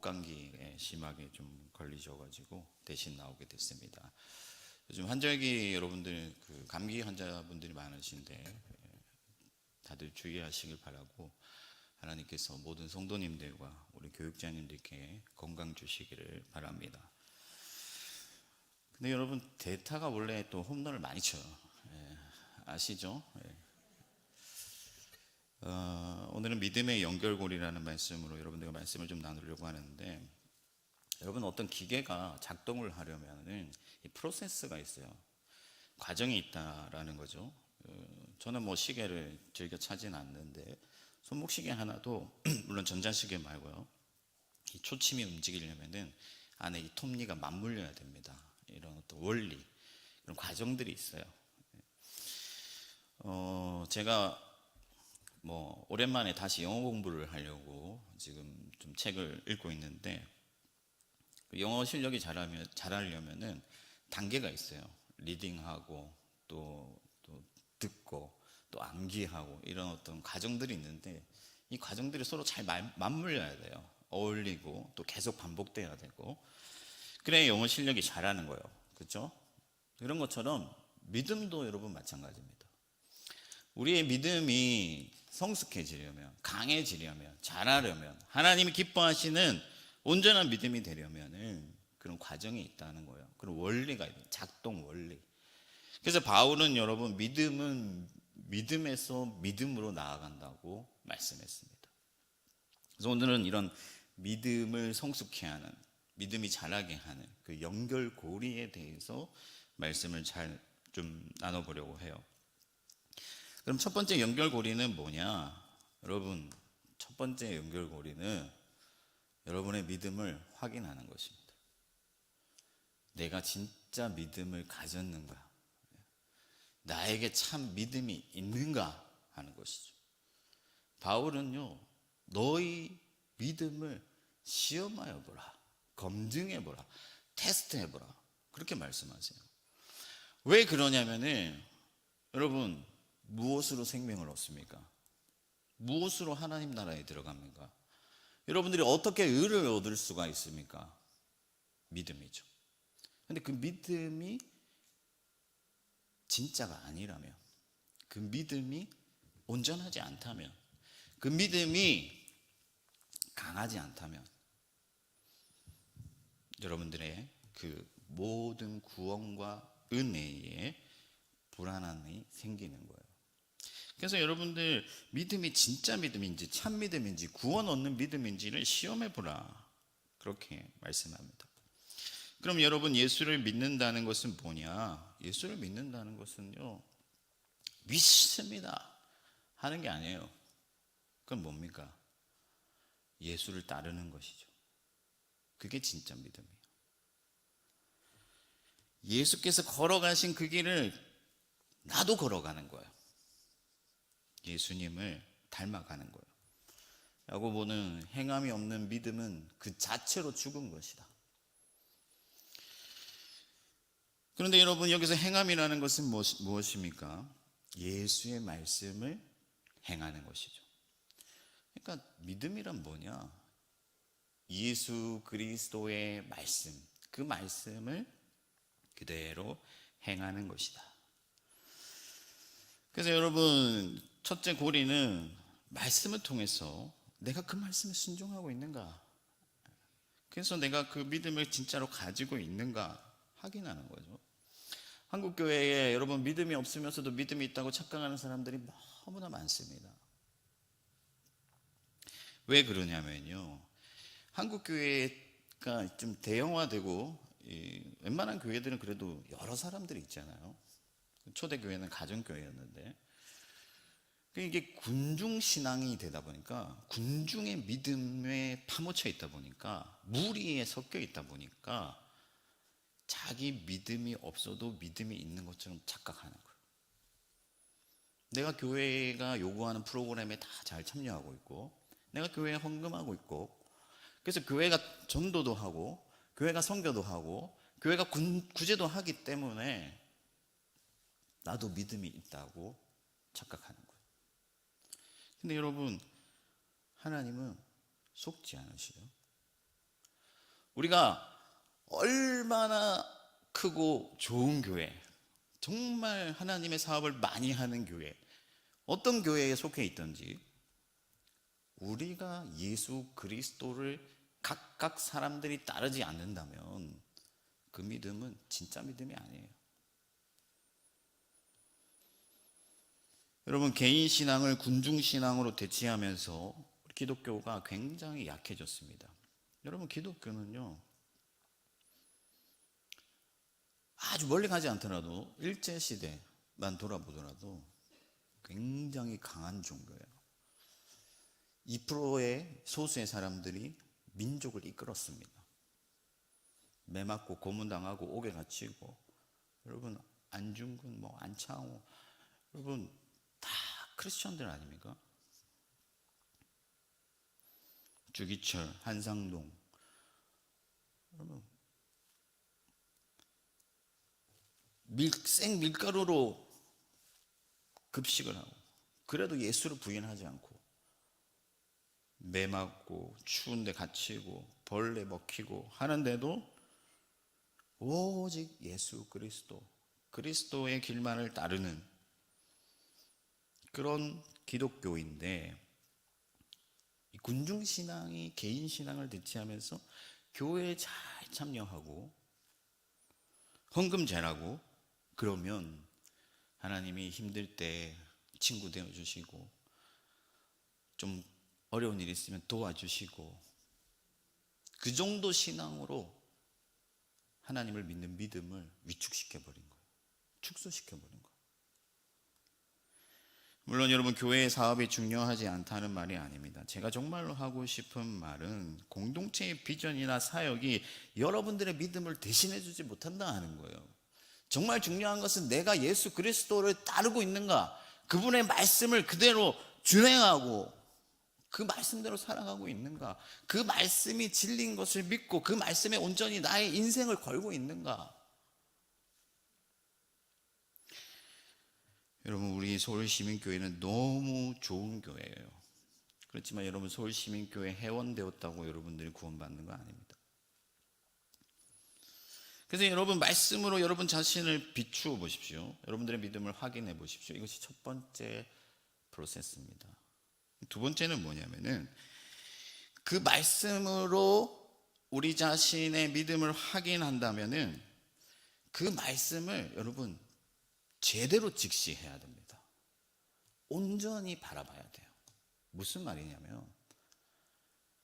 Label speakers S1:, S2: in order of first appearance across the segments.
S1: 감기에 심하게 좀 걸리셔가지고 대신 나오게 됐습니다. 요즘 환절기 여러분들 감기 환자분들이 많으신데 다들 주의하시길 바라고 하나님께서 모든 성도님들과 우리 교육자님들께 건강 주시기를 바랍니다. 근데 여러분 대타가 원래 또 홈런을 많이 쳐요. 아시죠? 오늘은 믿음의 연결고리라는 말씀으로 여러분들과 말씀을 좀 나누려고 하는데, 여러분 어떤 기계가 작동을 하려면 이 프로세스가 있어요. 과정이 있다라는 거죠. 저는 뭐 시계를 즐겨 차진 않는데 손목시계 하나도 물론 전자시계 말고요, 이 초침이 움직이려면은 안에 이 톱니가 맞물려야 됩니다. 이런 어떤 원리, 그런 과정들이 있어요. 제가 뭐 오랜만에 다시 영어 공부를 하려고 지금 좀 책을 읽고 있는데, 영어 실력이 잘하려면은 단계가 있어요. 리딩하고 또 듣고 또 암기하고 이런 어떤 과정들이 있는데, 이 과정들이 서로 잘 맞물려야 돼요. 어울리고 또 계속 반복돼야 되고, 그래야 영어 실력이 잘하는 거예요. 그렇죠? 이런 것처럼 믿음도 여러분 마찬가지입니다. 우리의 믿음이 성숙해지려면, 강해지려면, 잘하려면, 하나님이 기뻐하시는 온전한 믿음이 되려면 그런 과정이 있다는 거예요. 그런 원리가 있는, 작동 원리. 그래서 바울은 여러분 믿음은 믿음에서 믿음으로 나아간다고 말씀했습니다. 그래서 오늘은 이런 믿음을 성숙해 하는, 믿음이 자라게 하는 그 연결고리에 대해서 말씀을 잘 좀 나눠보려고 해요. 그럼 첫 번째 연결고리는 뭐냐? 여러분, 첫 번째 연결고리는 여러분의 믿음을 확인하는 것입니다. 내가 진짜 믿음을 가졌는가? 나에게 참 믿음이 있는가 하는 것이죠. 바울은요, 너희 믿음을 시험하여 보라, 검증해 보라, 테스트해 보라, 그렇게 말씀하세요. 왜 그러냐면은 여러분, 무엇으로 생명을 얻습니까? 무엇으로 하나님 나라에 들어갑니까? 여러분들이 어떻게 의를 얻을 수가 있습니까? 믿음이죠. 근데 그 믿음이 진짜가 아니라면, 그 믿음이 온전하지 않다면, 그 믿음이 강하지 않다면 여러분들의 그 모든 구원과 은혜에 불안함이 생기는 거예요. 그래서 여러분들 믿음이 진짜 믿음인지 참 믿음인지 구원 얻는 믿음인지를 시험해 보라, 그렇게 말씀합니다. 그럼 여러분, 예수를 믿는다는 것은 뭐냐? 예수를 믿는다는 것은요, 믿습니다 하는 게 아니에요. 그건 뭡니까? 예수를 따르는 것이죠. 그게 진짜 믿음이에요. 예수께서 걸어가신 그 길을 나도 걸어가는 거예요. 예수님을 닮아가는 거예요. 야고보는 행함이 없는 믿음은 그 자체로 죽은 것이다. 그런데 여러분, 여기서 행함이라는 것은 무엇입니까? 예수의 말씀을 행하는 것이죠. 그러니까 믿음이란 뭐냐? 예수 그리스도의 말씀, 그 말씀을 그대로 행하는 것이다. 그래서 여러분, 첫째 고리는 말씀을 통해서 내가 그 말씀에 순종하고 있는가, 그래서 내가 그 믿음을 진짜로 가지고 있는가 확인하는 거죠. 한국교회에 여러분 믿음이 없으면서도 믿음이 있다고 착각하는 사람들이 너무나 많습니다. 왜 그러냐면요, 한국교회가 좀 대형화되고 웬만한 교회들은 그래도 여러 사람들이 있잖아요. 초대교회는 가정교회였는데, 이게 군중신앙이 되다 보니까, 군중의 믿음에 파묻혀 있다 보니까, 무리에 섞여 있다 보니까 자기 믿음이 없어도 믿음이 있는 것처럼 착각하는 거예요. 내가 교회가 요구하는 프로그램에 다 잘 참여하고 있고, 내가 교회에 헌금하고 있고, 그래서 교회가 전도도 하고, 교회가 선교도 하고, 교회가 구제도 하기 때문에 나도 믿음이 있다고 착각하는 거예요. 근데 여러분, 하나님은 속지 않으시죠. 우리가 얼마나 크고 좋은 교회, 정말 하나님의 사업을 많이 하는 교회, 어떤 교회에 속해 있든지 우리가 예수 그리스도를 각각 사람들이 따르지 않는다면 그 믿음은 진짜 믿음이 아니에요. 여러분, 개인 신앙을 군중 신앙으로 대체하면서 기독교가 굉장히 약해졌습니다. 여러분, 기독교는요, 아주 멀리 가지 않더라도 일제시대만 돌아보더라도 굉장히 강한 종교예요. 2%의 소수의 사람들이 민족을 이끌었습니다. 매 맞고 고문당하고 옥에 갇히고, 여러분 안중근, 안창호, 여러분 다 크리스천들 아닙니까? 주기철, 한상동, 여러분 생밀가루로 급식을 하고, 그래도 예수를 부인하지 않고 매 맞고 추운데 갇히고 벌레 먹히고 하는데도 오직 예수 그리스도의 길만을 따르는 그런 기독교인데, 군중신앙이 개인신앙을 대체하면서 교회에 잘 참여하고 헌금 잘하고 그러면 하나님이 힘들 때 친구 되어주시고, 좀 어려운 일이 있으면 도와주시고, 그 정도 신앙으로 하나님을 믿는 믿음을 위축시켜버린 거예요. 축소시켜버린 거예요. 물론 여러분, 교회의 사업이 중요하지 않다는 말이 아닙니다. 제가 정말로 하고 싶은 말은 공동체의 비전이나 사역이 여러분들의 믿음을 대신해 주지 못한다 하는 거예요. 정말 중요한 것은 내가 예수 그리스도를 따르고 있는가, 그분의 말씀을 그대로 준행하고 그 말씀대로 살아가고 있는가, 그 말씀이 진리인 것을 믿고 그 말씀에 온전히 나의 인생을 걸고 있는가. 여러분, 우리 서울시민교회는 너무 좋은 교회예요. 그렇지만 여러분, 서울시민교회 회원되었다고 여러분들이 구원받는 거 아닙니다. 그래서 여러분, 말씀으로 여러분 자신을 비추어 보십시오. 여러분들의 믿음을 확인해 보십시오. 이것이 첫 번째 프로세스입니다. 두 번째는 뭐냐면은, 그 말씀으로 우리 자신의 믿음을 확인한다면은 그 말씀을 여러분 제대로 직시해야 됩니다. 온전히 바라봐야 돼요. 무슨 말이냐면,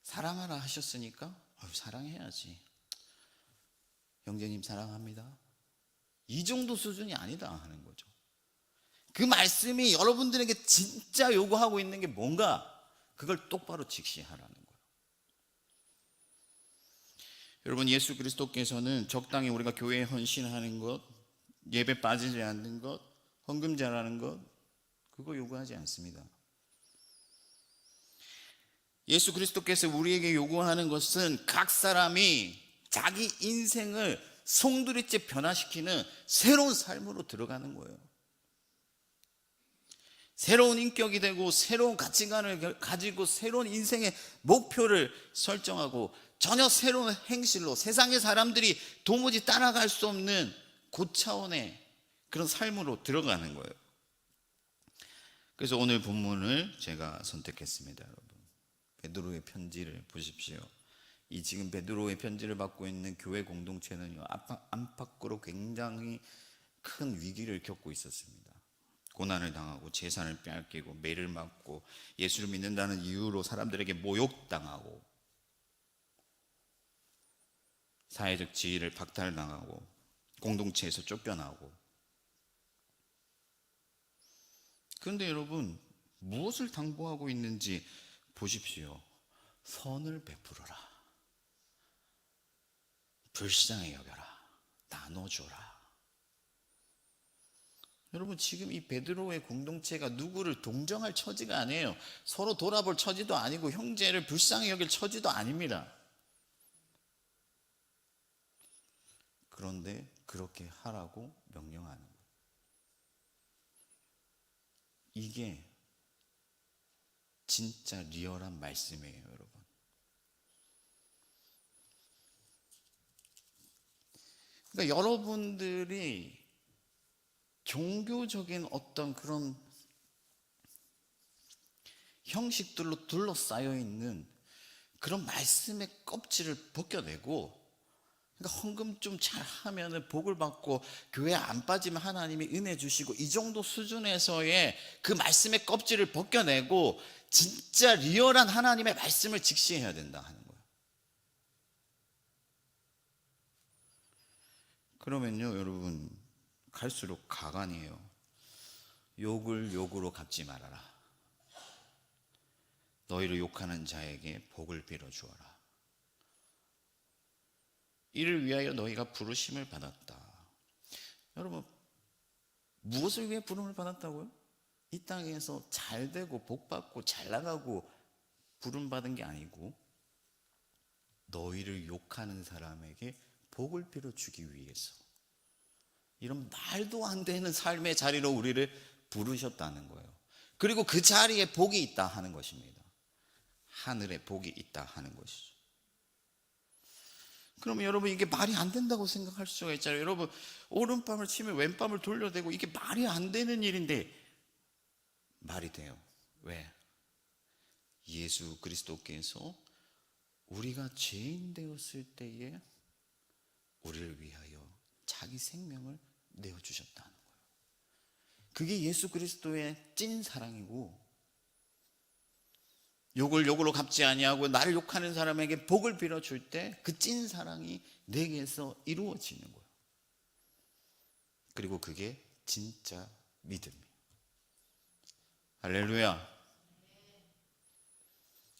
S1: 사랑하라 하셨으니까 사랑해야지. 형제님 사랑합니다. 이 정도 수준이 아니다 하는 거죠. 그 말씀이 여러분들에게 진짜 요구하고 있는 게 뭔가, 그걸 똑바로 직시하라는 거예요. 여러분, 예수 그리스도께서는 적당히 우리가 교회에 헌신하는 것, 예배 빠지지 않는 것, 헌금 잘하는 것, 그거 요구하지 않습니다. 예수 그리스도께서 우리에게 요구하는 것은 각 사람이 자기 인생을 송두리째 변화시키는 새로운 삶으로 들어가는 거예요. 새로운 인격이 되고 새로운 가치관을 가지고 새로운 인생의 목표를 설정하고 전혀 새로운 행실로 세상의 사람들이 도무지 따라갈 수 없는 고차원의 그런 삶으로 들어가는 거예요. 그래서 오늘 본문을 제가 선택했습니다. 여러분, 베드로의 편지를 보십시오. 이 지금 베드로의 편지를 받고 있는 교회 공동체는요, 안팎으로 굉장히 큰 위기를 겪고 있었습니다. 고난을 당하고 재산을 빼앗기고 매를 맞고 예수를 믿는다는 이유로 사람들에게 모욕당하고 사회적 지위를 박탈당하고 공동체에서 쫓겨나고. 그런데 여러분, 무엇을 당부하고 있는지 보십시오. 선을 베풀어라, 불쌍히 여겨라, 나눠줘라. 여러분, 지금 이 베드로의 공동체가 누구를 동정할 처지가 아니에요. 서로 돌아볼 처지도 아니고 형제를 불쌍히 여길 처지도 아닙니다. 그런데 그렇게 하라고 명령하는 거예요. 이게 진짜 리얼한 말씀이에요, 여러분. 그러니까 여러분들이 종교적인 어떤 그런 형식들로 둘러싸여 있는 그런 말씀의 껍질을 벗겨내고, 그러니까 헌금 좀 잘하면 복을 받고 교회 안 빠지면 하나님이 은혜 주시고, 이 정도 수준에서의 그 말씀의 껍질을 벗겨내고 진짜 리얼한 하나님의 말씀을 직시해야 된다 하는 거예요. 그러면요 여러분, 갈수록 가관이에요. 욕을 욕으로 갚지 말아라. 너희를 욕하는 자에게 복을 빌어 주어라. 이를 위하여 너희가 부르심을 받았다. 여러분, 무엇을 위해 부름을 받았다고요? 이 땅에서 잘 되고 복 받고 잘 나가고 부름 받은 게 아니고, 너희를 욕하는 사람에게 복을 빌어 주기 위해서, 이런 말도 안 되는 삶의 자리로 우리를 부르셨다는 거예요. 그리고 그 자리에 복이 있다 하는 것입니다. 하늘에 복이 있다 하는 것이죠. 그러면 여러분, 이게 말이 안 된다고 생각할 수가 있잖아요. 여러분, 오른밤을 치면 왼밤을 돌려대고, 이게 말이 안 되는 일인데 말이 돼요. 왜? 예수 그리스도께서 우리가 죄인 되었을 때에 우리를 위하여 자기 생명을 내어주셨다는 거예요. 그게 예수 그리스도의 찐 사랑이고, 욕을 욕으로 갚지 아니하고 나를 욕하는 사람에게 복을 빌어줄 때 그 찐 사랑이 내게서 이루어지는 거예요. 그리고 그게 진짜 믿음이에요. 할렐루야.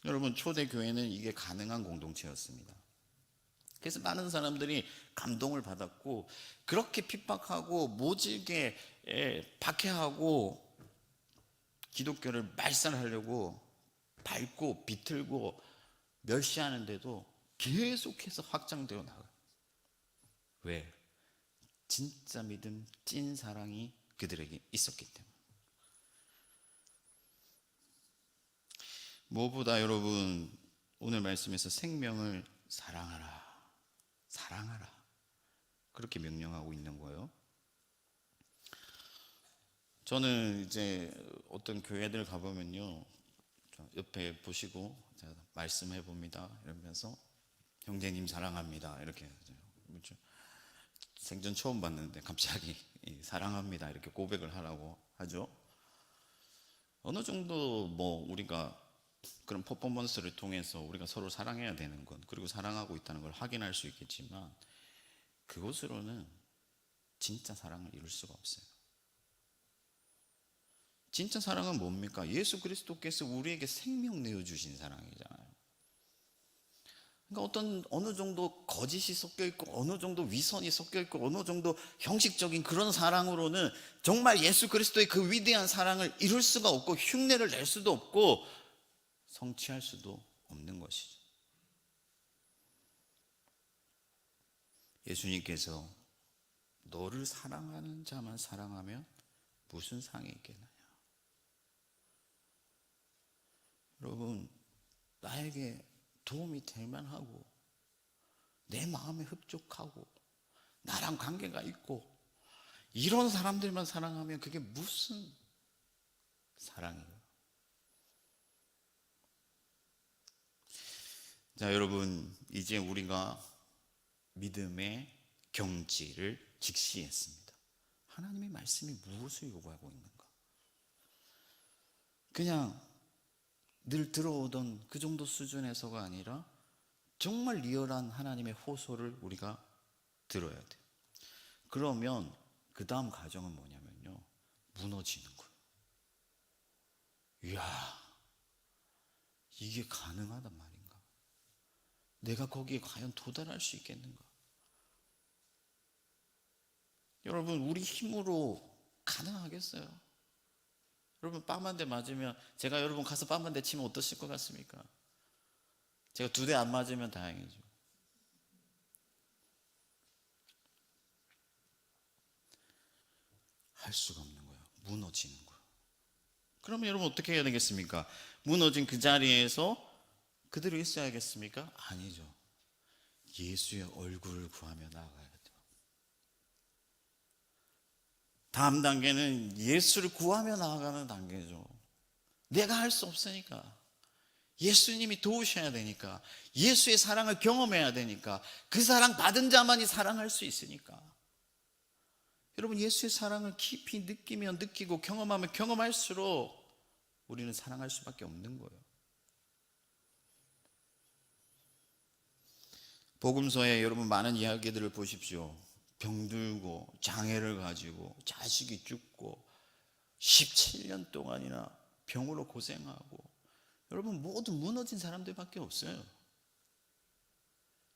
S1: 여러분, 초대교회는 이게 가능한 공동체였습니다. 그래서 많은 사람들이 감동을 받았고, 그렇게 핍박하고 모질게 박해하고 기독교를 말살하려고 밟고 비틀고 멸시하는데도 계속해서 확장되어 나가요. 왜? 진짜 믿음, 찐 사랑이 그들에게 있었기 때문에. 무엇보다 여러분, 오늘 말씀에서 생명을 사랑하라, 사랑하라, 그렇게 명령하고 있는 거예요. 저는 이제 어떤 교회들 가보면요, 옆에 보시고 제가 말씀해 봅니다 이러면서 형제님 사랑합니다 이렇게, 생전 처음 봤는데 갑자기 사랑합니다 이렇게 고백을 하라고 하죠. 어느 정도 우리가 그런 퍼포먼스를 통해서 우리가 서로 사랑해야 되는 건, 그리고 사랑하고 있다는 걸 확인할 수 있겠지만, 그것으로는 진짜 사랑을 이룰 수가 없어요. 진짜 사랑은 뭡니까? 예수 그리스도께서 우리에게 생명 내어주신 사랑이잖아요. 그러니까 어느 정도 거짓이 섞여 있고, 어느 정도 위선이 섞여 있고, 어느 정도 형식적인 그런 사랑으로는 정말 예수 그리스도의 그 위대한 사랑을 이룰 수가 없고, 흉내를 낼 수도 없고, 성취할 수도 없는 것이죠. 예수님께서 너를 사랑하는 자만 사랑하면 무슨 상이 있겠느냐. 여러분, 나에게 도움이 될 만하고 내 마음에 흡족하고 나랑 관계가 있고 이런 사람들만 사랑하면 그게 무슨 사랑이에요? 자, 여러분, 이제 우리가 믿음의 경지를 직시했습니다. 하나님의 말씀이 무엇을 요구하고 있는가? 그냥 늘 들어오던 그 정도 수준에서가 아니라 정말 리얼한 하나님의 호소를 우리가 들어야 돼요. 그러면 그 다음 과정은 뭐냐면요, 무너지는 거예요. 이야, 이게 가능하단 말인가? 내가 거기에 과연 도달할 수 있겠는가? 여러분, 우리 힘으로 가능하겠어요? 여러분, 뺨 한 대 맞으면, 제가 여러분 가서 뺨 한 대 치면 어떠실 것 같습니까? 제가 2대 안 맞으면 다행이죠. 할 수가 없는 거예요. 무너지는 거예요. 그러면 여러분 어떻게 해야 되겠습니까? 무너진 그 자리에서 그대로 있어야겠습니까? 아니죠. 예수의 얼굴을 구하며 나아가야 돼요. 다음 단계는 예수를 구하며 나아가는 단계죠. 내가 할 수 없으니까 예수님이 도우셔야 되니까, 예수의 사랑을 경험해야 되니까, 그 사랑 받은 자만이 사랑할 수 있으니까. 여러분, 예수의 사랑을 깊이 느끼면 느끼고 경험하면 경험할수록 우리는 사랑할 수밖에 없는 거예요. 복음서에 여러분 많은 이야기들을 보십시오. 병들고 장애를 가지고 자식이 죽고 17년 동안이나 병으로 고생하고, 여러분 모두 무너진 사람들밖에 없어요.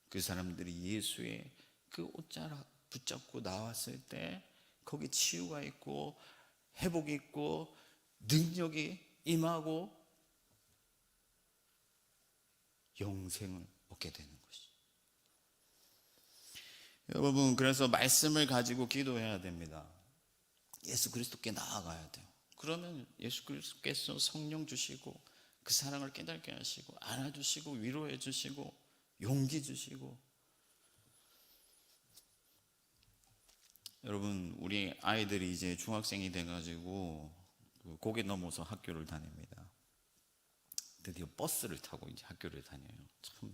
S1: 그 사람들이 예수의 그 옷자락 붙잡고 나왔을 때 거기 치유가 있고 회복이 있고 능력이 임하고 영생을 얻게 되는 것이죠. 여러분, 그래서 말씀을 가지고 기도해야 됩니다. 예수 그리스도께 나아가야 돼요. 그러면 예수 그리스도께서 성령 주시고 그 사랑을 깨닫게 하시고 안아주시고 위로해 주시고 용기 주시고. 여러분, 우리 아이들이 이제 중학생이 돼가지고 고개 넘어서 학교를 다닙니다. 드디어 버스를 타고 이제 학교를 다녀요. 참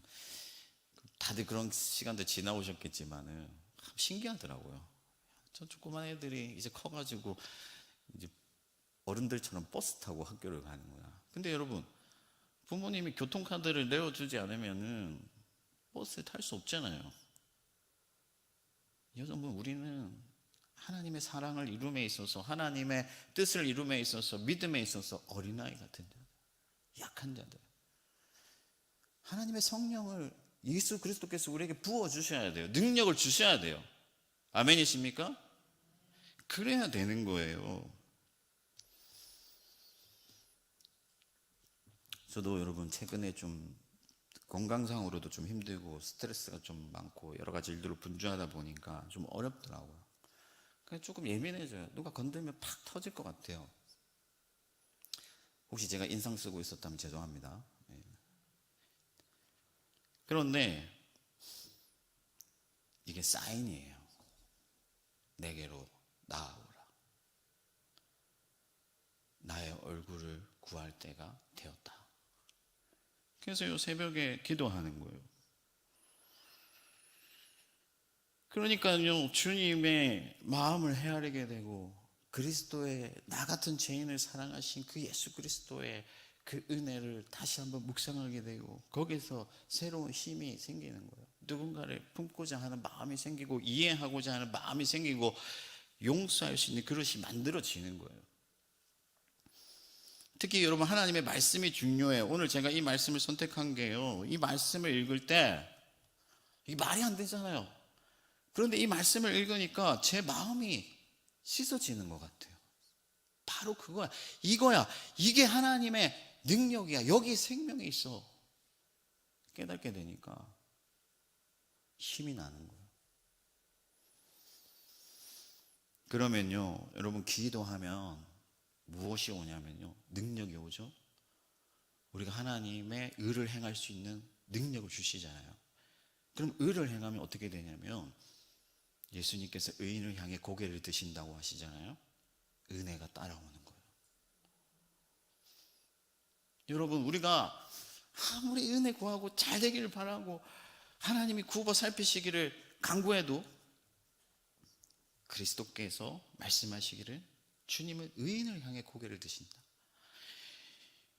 S1: 다들 그런 시간도 지나오셨겠지만은 신기하더라고요. 저 조그만 애들이 이제 커가지고 이제 어른들처럼 버스 타고 학교를 가는구나. 근데 여러분, 부모님이 교통카드를 내어주지 않으면은 버스에 탈 수 없잖아요. 여러분, 우리는 하나님의 사랑을 이룸에 있어서, 하나님의 뜻을 이룸에 있어서, 믿음에 있어서 어린아이 같은 자들, 약한 자들, 하나님의 성령을 예수 그리스도께서 우리에게 부어주셔야 돼요. 능력을 주셔야 돼요. 아멘이십니까? 그래야 되는 거예요. 저도 여러분 최근에 좀 건강상으로도 좀 힘들고 스트레스가 좀 많고 여러 가지 일들로 분주하다 보니까 좀 어렵더라고요. 그냥 조금 예민해져요. 누가 건들면 팍 터질 것 같아요. 혹시 제가 인상 쓰고 있었다면 죄송합니다. 그런데 이게 사인이에요. 내게로 나아오라. 나의 얼굴을 구할 때가 되었다. 그래서 이 새벽에 기도하는 거예요. 그러니까요, 주님의 마음을 헤아리게 되고 그리스도의 나 같은 죄인을 사랑하신 그 예수 그리스도의 그 은혜를 다시 한번 묵상하게 되고 거기서 새로운 힘이 생기는 거예요. 누군가를 품고자 하는 마음이 생기고 이해하고자 하는 마음이 생기고 용서할 수 있는 그릇이 만들어지는 거예요. 특히 여러분, 하나님의 말씀이 중요해요. 오늘 제가 이 말씀을 선택한 게요, 이 말씀을 읽을 때 이게 말이 안 되잖아요. 그런데 이 말씀을 읽으니까 제 마음이 씻어지는 것 같아요. 바로 그거야. 이거야. 이게 하나님의 능력이야. 여기 생명이 있어. 깨닫게 되니까 힘이 나는 거예요. 그러면요, 여러분, 기도하면 무엇이 오냐면요, 능력이 오죠. 우리가 하나님의 의를 행할 수 있는 능력을 주시잖아요. 그럼 의를 행하면 어떻게 되냐면, 예수님께서 의인을 향해 고개를 드신다고 하시잖아요. 은혜가 따라오는 거예요. 여러분, 우리가 아무리 은혜 구하고 잘 되기를 바라고 하나님이 굽어 살피시기를 간구해도 그리스도께서 말씀하시기를 주님은 의인을 향해 고개를 드신다.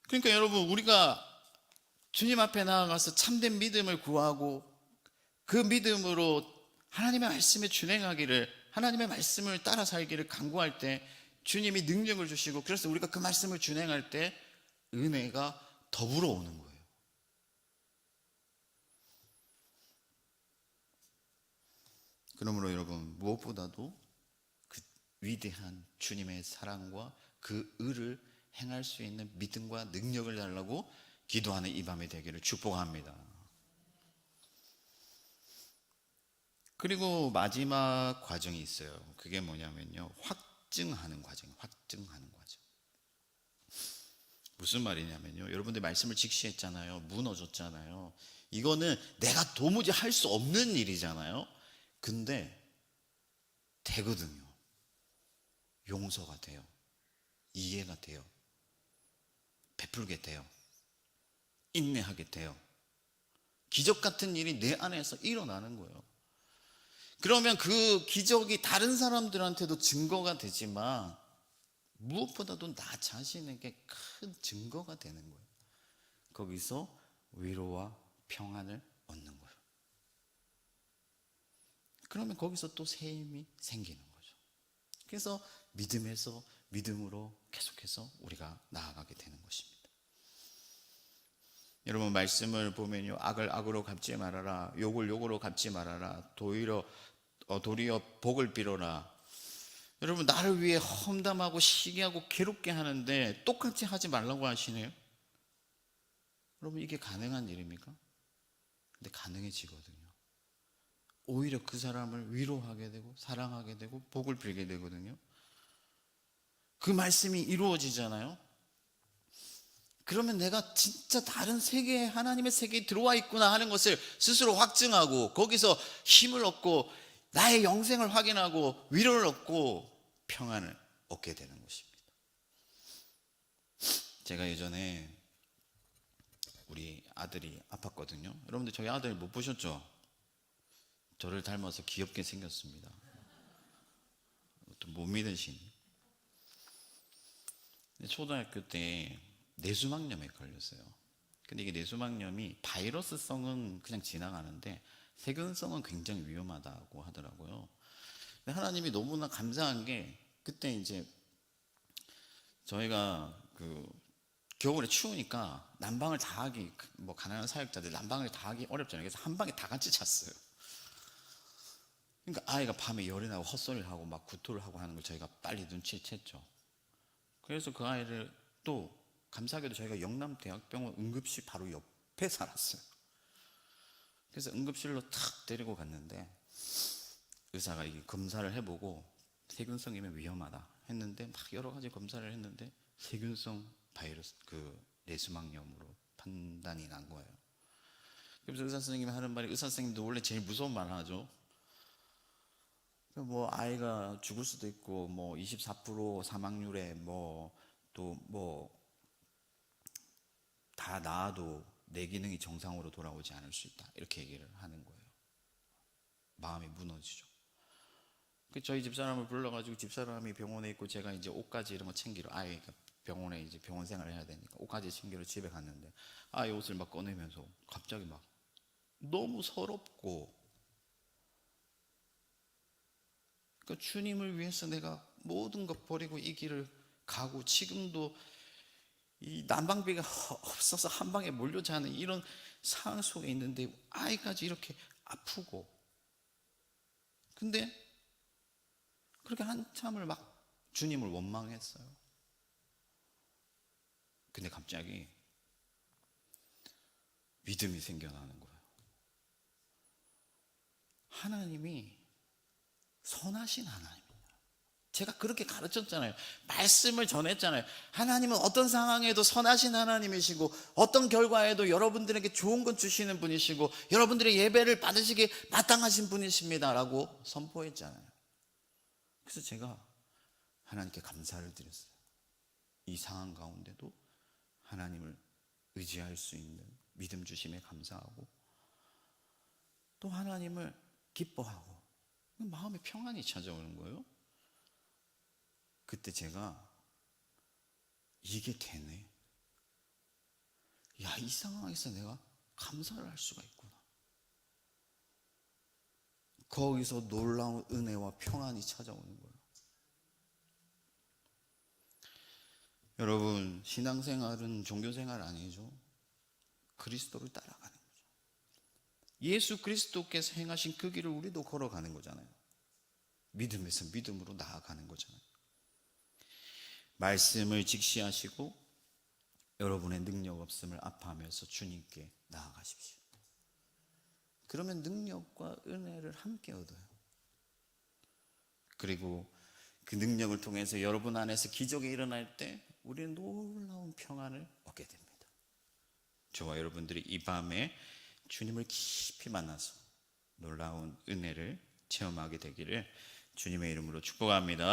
S1: 그러니까 여러분, 우리가 주님 앞에 나아가서 참된 믿음을 구하고 그 믿음으로 하나님의 말씀에 준행하기를, 하나님의 말씀을 따라 살기를 간구할 때 주님이 능력을 주시고, 그래서 우리가 그 말씀을 준행할 때 은혜가 더불어 오는 거예요. 그러므로 여러분, 무엇보다도 그 위대한 주님의 사랑과 그 의를 행할 수 있는 믿음과 능력을 달라고 기도하는 이 밤이 되기를 축복합니다. 그리고 마지막 과정이 있어요. 그게 뭐냐면요, 확증하는 과정. 무슨 말이냐면요, 여러분들 말씀을 직시했잖아요. 무너졌잖아요. 이거는 내가 도무지 할 수 없는 일이잖아요. 근데 되거든요. 용서가 돼요. 이해가 돼요. 베풀게 돼요. 인내하게 돼요. 기적 같은 일이 내 안에서 일어나는 거예요. 그러면 그 기적이 다른 사람들한테도 증거가 되지만 무엇보다도 나 자신에게 큰 증거가 되는 거예요. 거기서 위로와 평안을 얻는 거예요. 그러면 거기서 또 새 힘이 생기는 거죠. 그래서 믿음에서 믿음으로 계속해서 우리가 나아가게 되는 것입니다. 여러분, 말씀을 보면요, 악을 악으로 갚지 말아라, 욕을 욕으로 갚지 말아라, 도리어 복을 빌어라. 여러분, 나를 위해 험담하고 시기하고 괴롭게 하는데 똑같이 하지 말라고 하시네요. 여러분, 이게 가능한 일입니까? 근데 가능해지거든요. 오히려 그 사람을 위로하게 되고 사랑하게 되고 복을 빌게 되거든요. 그 말씀이 이루어지잖아요. 그러면 내가 진짜 다른 세계에, 하나님의 세계에 들어와 있구나 하는 것을 스스로 확증하고 거기서 힘을 얻고 나의 영생을 확인하고 위로를 얻고 평안을 얻게 되는 것입니다. 제가 예전에 우리 아들이 아팠거든요. 여러분들 저희 아들 못 보셨죠? 저를 닮아서 귀엽게 생겼습니다. 또 못 믿으신. 초등학교 때 뇌수막염에 걸렸어요. 근데 이게 뇌수막염이 바이러스성은 그냥 지나가는데 세균성은 굉장히 위험하다고 하더라고요. 근데 하나님이 너무나 감사한 게, 그때 이제 저희가 겨울에 추우니까 난방을 다 하기, 뭐 가난한 사역자들 난방을 다 하기 어렵잖아요. 그래서 한 방에 다 같이 잤어요. 그러니까 아이가 밤에 열이 나고 헛소리를 하고 막 구토를 하고 하는 걸 저희가 빨리 눈치챘죠. 그래서 그 아이를 또 감사하게도 저희가 영남대학병원 응급실 바로 옆에 살았어요. 그래서 응급실로 탁 데리고 갔는데 의사가 이게 검사를 해보고 세균성이면 위험하다 했는데 막 여러 가지 검사를 했는데 세균성 바이러스, 뇌수막염으로 판단이 난 거예요. 그래서 의사 선생님이 하는 말이, 의사 선생님도 원래 제일 무서운 말 하죠. 뭐 아이가 죽을 수도 있고 뭐 24% 사망률에 다 나아도 내 기능이 정상으로 돌아오지 않을 수 있다, 이렇게 얘기를 하는 거예요. 마음이 무너지죠. 저희 집사람을 불러가지고 집사람이 병원에 있고 제가 이제 옷가지 이런 거 챙기러, 아이가 병원에 이제 병원 생활을 해야 되니까 옷가지 챙기러 집에 갔는데 아이 옷을 막 꺼내면서 갑자기 막 너무 서럽고, 그러니까 주님을 위해서 내가 모든 것 버리고 이 길을 가고 지금도 이 난방비가 없어서 한 방에 몰려자는 이런 상황 속에 있는데 아이까지 이렇게 아프고, 근데 그렇게 한참을 막 주님을 원망했어요. 근데 갑자기 믿음이 생겨나는 거예요. 하나님이 선하신 하나님이에요. 제가 그렇게 가르쳤잖아요. 말씀을 전했잖아요. 하나님은 어떤 상황에도 선하신 하나님이시고 어떤 결과에도 여러분들에게 좋은 것 주시는 분이시고 여러분들의 예배를 받으시기에 마땅하신 분이십니다 라고 선포했잖아요. 그래서 제가 하나님께 감사를 드렸어요. 이 상황 가운데도 하나님을 의지할 수 있는 믿음 주심에 감사하고 또 하나님을 기뻐하고 마음에 평안이 찾아오는 거예요. 그때 제가 이게 되네. 야, 이 상황에서 내가 감사를 할 수가 있구나. 거기서 놀라운 은혜와 평안이 찾아오는 거예요. 여러분, 신앙생활은 종교생활 아니죠. 그리스도를 따라가는 거죠. 예수 그리스도께서 행하신 그 길을 우리도 걸어가는 거잖아요. 믿음에서 믿음으로 나아가는 거잖아요. 말씀을 직시하시고 여러분의 능력 없음을 아파하면서 주님께 나아가십시오. 그러면 능력과 은혜를 함께 얻어요. 그리고 그 능력을 통해서 여러분 안에서 기적이 일어날 때 우리는 놀라운 평안을 얻게 됩니다. 저와 여러분들이 이 밤에 주님을 깊이 만나서 놀라운 은혜를 체험하게 되기를 주님의 이름으로 축복합니다.